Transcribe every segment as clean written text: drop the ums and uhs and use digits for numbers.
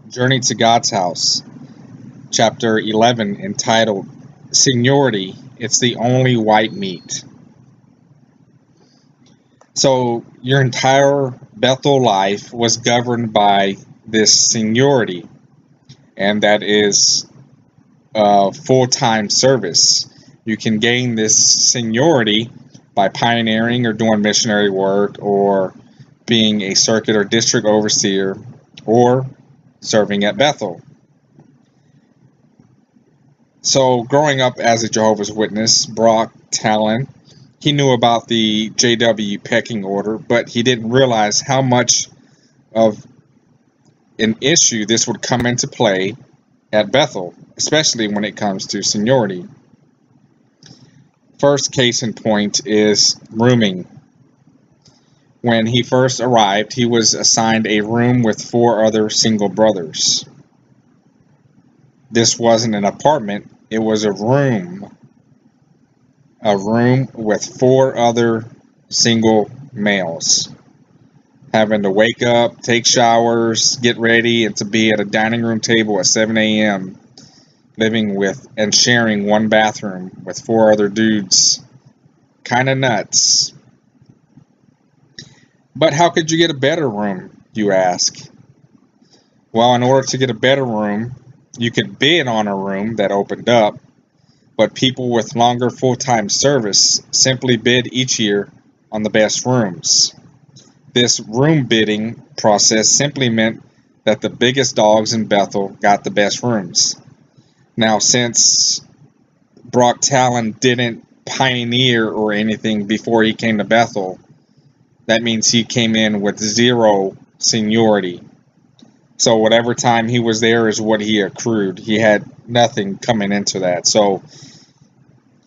Journey to God's House, Chapter 11, entitled Seniority, It's the Only White Meat. So, your entire Bethel life was governed by this seniority, and that is full-time service. You can gain this seniority by pioneering or doing missionary work, or being a circuit or district overseer, or serving at Bethel. So, growing up as a Jehovah's Witness, Brock Talon, he knew about the JW pecking order, but he didn't realize how much of an issue this would come into play at Bethel, especially when it comes to seniority. First case in point is rooming. When he first arrived, he was assigned a room with 4 other single brothers. This wasn't an apartment, it was a room. A room with 4 other single males. Having to wake up, take showers, get ready, and to be at a dining room table at 7 a.m., living with and sharing one bathroom with 4 other dudes. Kinda nuts. But how could you get a better room, you ask? Well, in order to get a better room, you could bid on a room that opened up, but people with longer full-time service simply bid each year on the best rooms. This room bidding process simply meant that the biggest dogs in Bethel got the best rooms. Now, since Brock Talon didn't pioneer or anything before he came to Bethel, that means he came in with 0 seniority. So whatever time he was there is what he accrued. He had nothing coming into that. So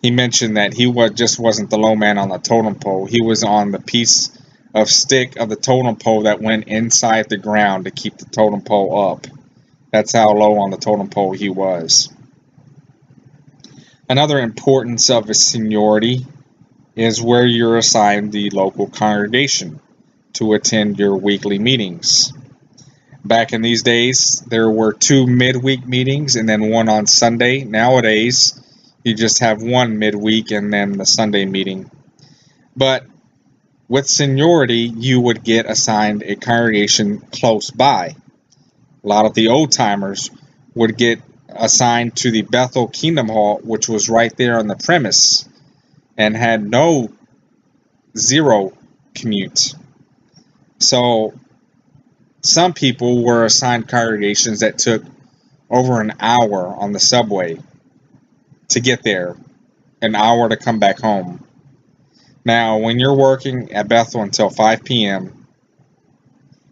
he mentioned that he just wasn't the low man on the totem pole. He was on the piece of stick of the totem pole that went inside the ground to keep the totem pole up. That's how low on the totem pole he was. Another importance of a seniority is where you're assigned the local congregation to attend your weekly meetings. Back in these days, there were 2 midweek meetings and then 1 on Sunday. Nowadays, you just have 1 midweek and then the Sunday meeting. But with seniority, you would get assigned a congregation close by. A lot of the old timers would get assigned to the Bethel Kingdom Hall, which was right there on the premise and had 0 commute. So some people were assigned congregations that took over an hour on the subway to get there, an hour to come back home. Now, when you're working at Bethel until 5 p.m.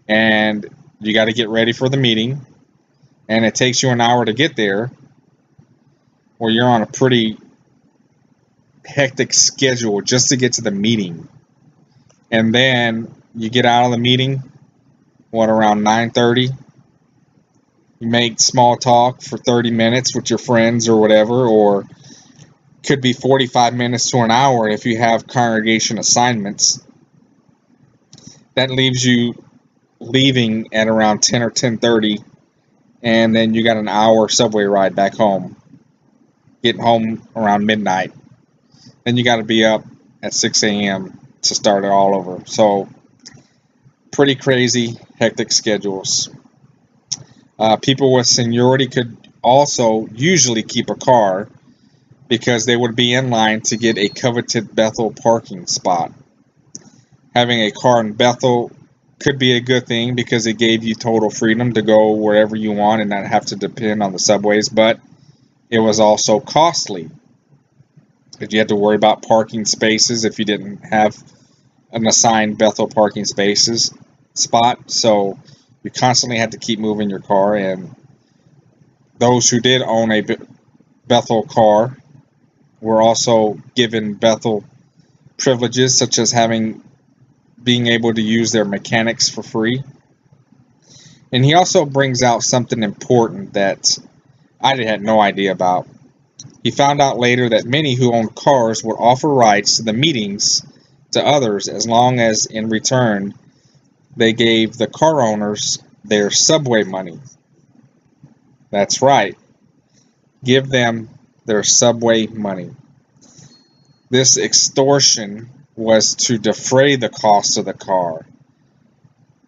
and you got to get ready for the meeting, and it takes you an hour to get there, or you're on a pretty hectic schedule just to get to the meeting, and then you get out of the meeting around 9:30. You make small talk for 30 minutes with your friends or whatever, or could be 45 minutes to an hour if you have congregation assignments. That leaves you leaving at around 10 or 10:30, and then you got an hour subway ride back home, getting home around midnight. Then you got to be up at 6 a.m. to start it all over. So pretty crazy, hectic schedules. People with seniority could also usually keep a car because they would be in line to get a coveted Bethel parking spot. Having a car in Bethel could be a good thing because it gave you total freedom to go wherever you want and not have to depend on the subways, but it was also costly. If you had to worry about parking spaces, if you didn't have an assigned Bethel parking spaces spot, so you constantly had to keep moving your car. And those who did own a Bethel car were also given Bethel privileges, such as being able to use their mechanics for free. And he also brings out something important that I had no idea about. He found out later that many who owned cars would offer rides to the meetings to others as long as in return they gave the car owners their subway money. That's right. Give them their subway money. This extortion was to defray the cost of the car,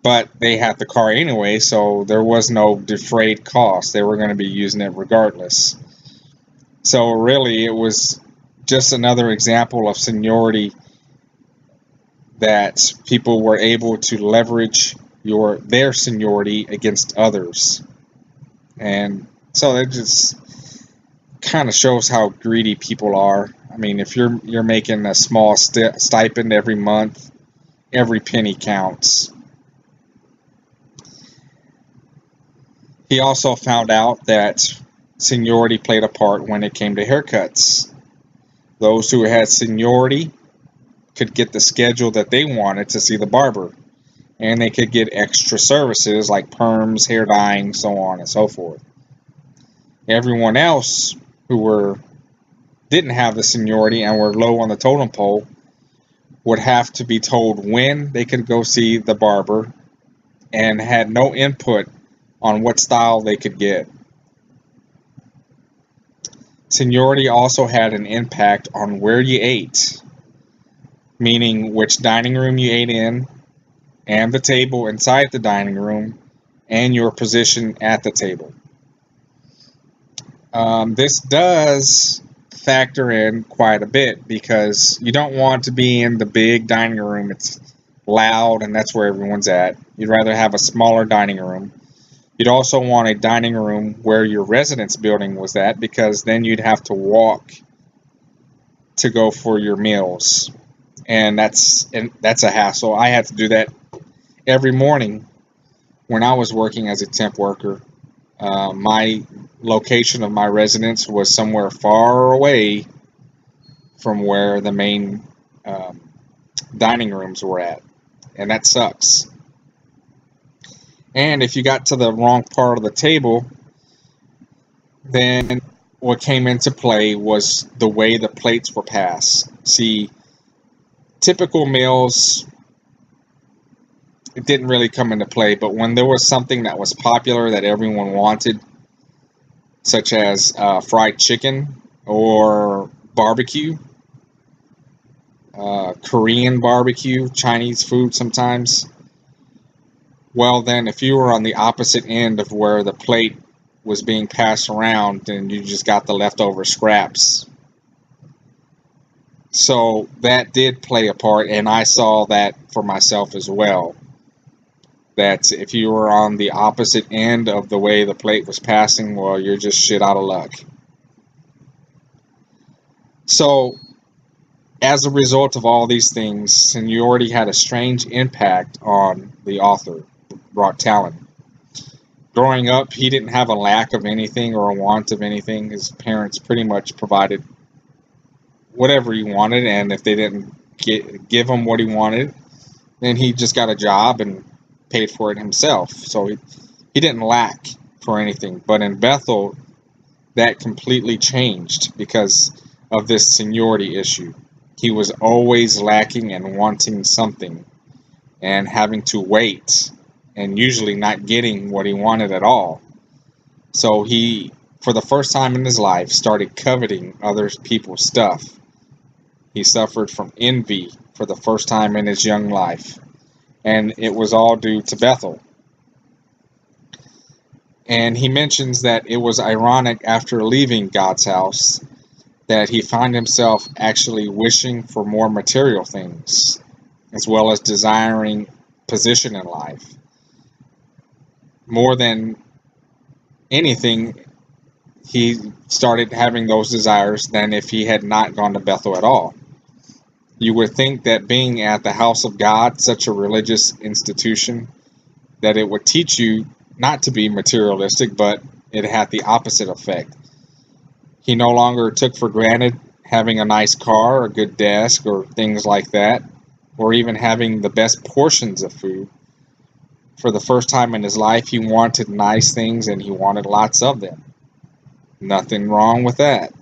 but they had the car anyway, so there was no defrayed cost. They were going to be using it regardless. So really, it was just another example of seniority, that people were able to leverage their seniority against others. And so it just kind of shows how greedy people are. I mean, if you're making a small stipend every month, every penny counts. He also found out that seniority played a part when it came to haircuts. Those who had seniority could get the schedule that they wanted to see the barber, and they could get extra services like perms, hair dyeing, so on and so forth. Everyone else who didn't have the seniority and were low on the totem pole would have to be told when they could go see the barber and had no input on what style they could get. Seniority also had an impact on where you ate, meaning which dining room you ate in, and the table inside the dining room, and your position at the table. This does factor in quite a bit, because you don't want to be in the big dining room. It's loud and that's where everyone's at. You'd rather have a smaller dining room. You'd also want a dining room where your residence building was at, because then you'd have to walk to go for your meals, and that's a hassle. I had to do that every morning when I was working as a temp worker. My location of my residence was somewhere far away from where the main dining rooms were at, and that sucks. And if you got to the wrong part of the table, then what came into play was the way the plates were passed. See, typical meals, it didn't really come into play, but when there was something that was popular that everyone wanted, such as fried chicken or barbecue, Korean barbecue, Chinese food sometimes, well then if you were on the opposite end of where the plate was being passed around, then you just got the leftover scraps. So that did play a part, and I saw that for myself as well. That if you were on the opposite end of the way the plate was passing, well, you're just shit out of luck. So as a result of all these things, seniority had a strange impact on the author, Brock Talon. Growing up, he didn't have a lack of anything or a want of anything. His parents pretty much provided whatever he wanted, and if they didn't give him what he wanted, then he just got a job and paid for it himself. So he didn't lack for anything. But in Bethel, that completely changed because of this seniority issue. He was always lacking and wanting something and having to wait, and usually not getting what he wanted at all. So he, for the first time in his life, started coveting other people's stuff. He suffered from envy for the first time in his young life, and it was all due to Bethel. And he mentions that it was ironic, after leaving God's house, that he found himself actually wishing for more material things, as well as desiring position in life. More than anything, he started having those desires than if he had not gone to Bethel at all. You would think that being at the house of God, such a religious institution, that it would teach you not to be materialistic, but it had the opposite effect. He no longer took for granted having a nice car, a good desk, or things like that, or even having the best portions of food. For the first time in his life, he wanted nice things, and he wanted lots of them. Nothing wrong with that.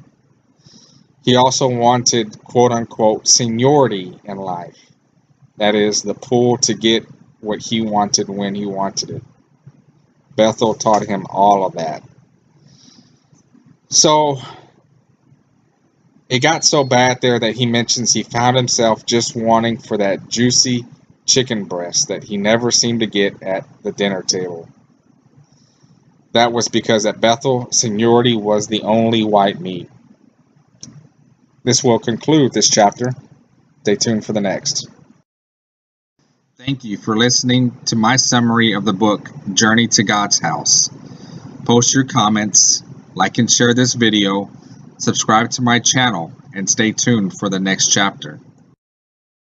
He also wanted, quote-unquote, seniority in life. That is, the pull to get what he wanted when he wanted it. Bethel taught him all of that. So it got so bad there that he mentions he found himself just wanting for that juicy chicken breast that he never seemed to get at the dinner table. That was because at Bethel, Senority was the only white meat. This will conclude this chapter. Stay tuned for the next. Thank you for listening to my summary of the book, Journey to God's House. Post your comments, like and share this video, subscribe to my channel, and stay tuned for the next chapter.